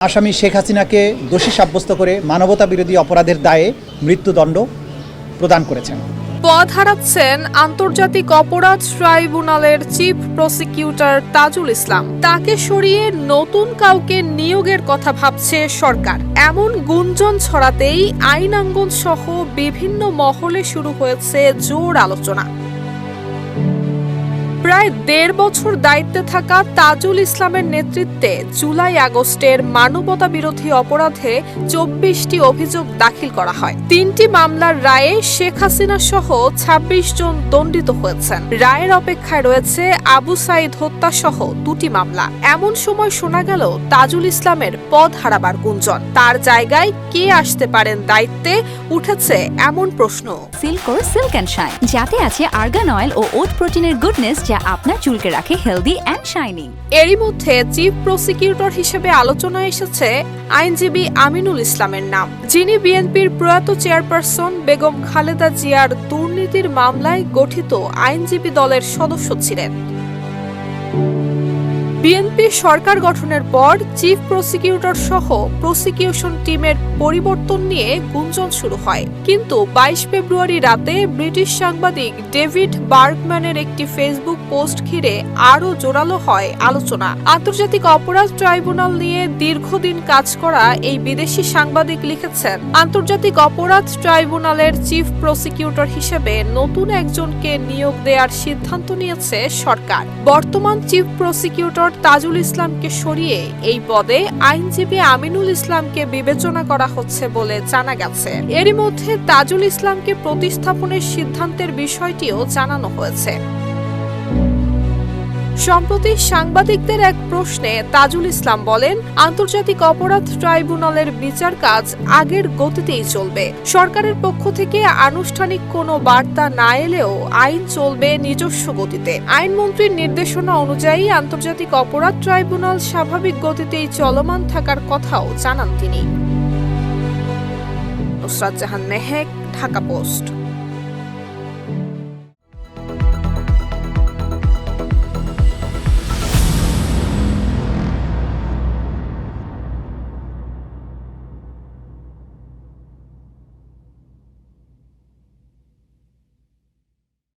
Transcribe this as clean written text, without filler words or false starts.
আসামি শেখ হাসিনাকে দোষী সাব্যস্ত করে মানবতা বিরোধী অপরাধের দায়ে মৃত্যুদণ্ড প্রদান করেছেন। পদ হারাচ্ছেন আন্তর্জাতিক অপরাধ ট্রাইব্যুনালের চিফ প্রসিকিউটর তাজুল ইসলাম। তাকে সরিয়ে নতুন কাউকে নিয়োগের কথা ভাবছে সরকার। এমন গুঞ্জন ছড়াতেই আইনাঙ্গন সহ বিভিন্ন মহলে শুরু হয়েছে জোর আলোচনা। প্রায় ১.৫ বছর দায়িত্বে থাকা তাজুল ইসলামের নেতৃত্বে জুলাই আগস্টের মানবতা বিরোধী অপরাধে ২৪টি অভিযোগ দাখিল করা হয়। ৩টি মামলার রায়ে শেখ হাসিনা সহ ২৬ জন দণ্ডিত হয়েছেন। রায়ের অপেক্ষায় রয়েছে আবু সাইদ হত্যা সহ 2টি মামলা। এমন সময় শোনা গেল তাজুল ইসলামের পদ হারাবার গুঞ্জন। তার জায়গায় কে আসতে পারেন দায়িত্বে, উঠেছে এমন প্রশ্ন। সিল্কোর সিল্ক অ্যান্ড শাইন, যাতে আছে আর্গান অয়েল ও ওট প্রোটিনের গুডনেস, যা আপনার চুলকে রাখে হেলদি অ্যান্ড শাইনিং। এরই মধ্যে চিফ প্রসিকিউটর হিসেবে আলোচনায় এসেছে আইনজীবী আমিনুল ইসলামের নাম, যিনি বিএনপির প্রয়াত চেয়ারপারসন বেগম খালেদা জিয়ার দুর্নীতির মামলায় গঠিত আইনজীবী দলের সদস্য ছিলেন। বিএনপি সরকার গঠনের পর চিফ প্রসিকিউটর সহ প্রসিকিউশন টিমের পরিবর্তন নিয়ে গুঞ্জন শুরু হয়। কিন্তু ২২ ফেব্রুয়ারি রাতে ব্রিটিশ সাংবাদিক ডেভিড বার্গম্যানের একটি ফেসবুক পোস্ট ঘিরে আরও জোরালো হয় আলোচনা। আন্তর্জাতিক অপরাধ ট্রাইব্যুনাল নিয়ে দীর্ঘদিন কাজ করা এই বিদেশি সাংবাদিক লিখেছেন, আন্তর্জাতিক অপরাধ ট্রাইব্যুনালের চিফ প্রসিকিউটর হিসেবে নতুন একজনকে নিয়োগ দেওয়ার সিদ্ধান্ত নিয়েছে সরকার। বর্তমান চিফ প্রসিকিউটর তাজুল ইসলামকে সরিয়ে এই পদে আইনজীবী আমিনুল ইসলামকে বিবেচনা করা হচ্ছে বলে জানা গেছে। এরই মধ্যে তাজুল ইসলামকে প্রতিস্থাপনের সিদ্ধান্তের বিষয়টিও জানানো হয়েছে। সম্প্রতি সাংবাদিকদের এক প্রশ্নে তাজুল ইসলাম বলেন, আন্তর্জাতিক অপরাধ ট্রাইব্যুনালের বিচার কাজ আগের গতিতেই চলবে। সরকারের পক্ষ থেকে আনুষ্ঠানিক কোনো বার্তা না এলেও আইন চলবে নিজস্ব গতিতে। আইনমন্ত্রীর নির্দেশনা অনুযায়ী আন্তর্জাতিক অপরাধ ট্রাইব্যুনাল স্বাভাবিক গতিতেই চলমান থাকার কথাও জানান তিনি। নুসরাত জাহান মেহেক, ঢাকা পোস্ট।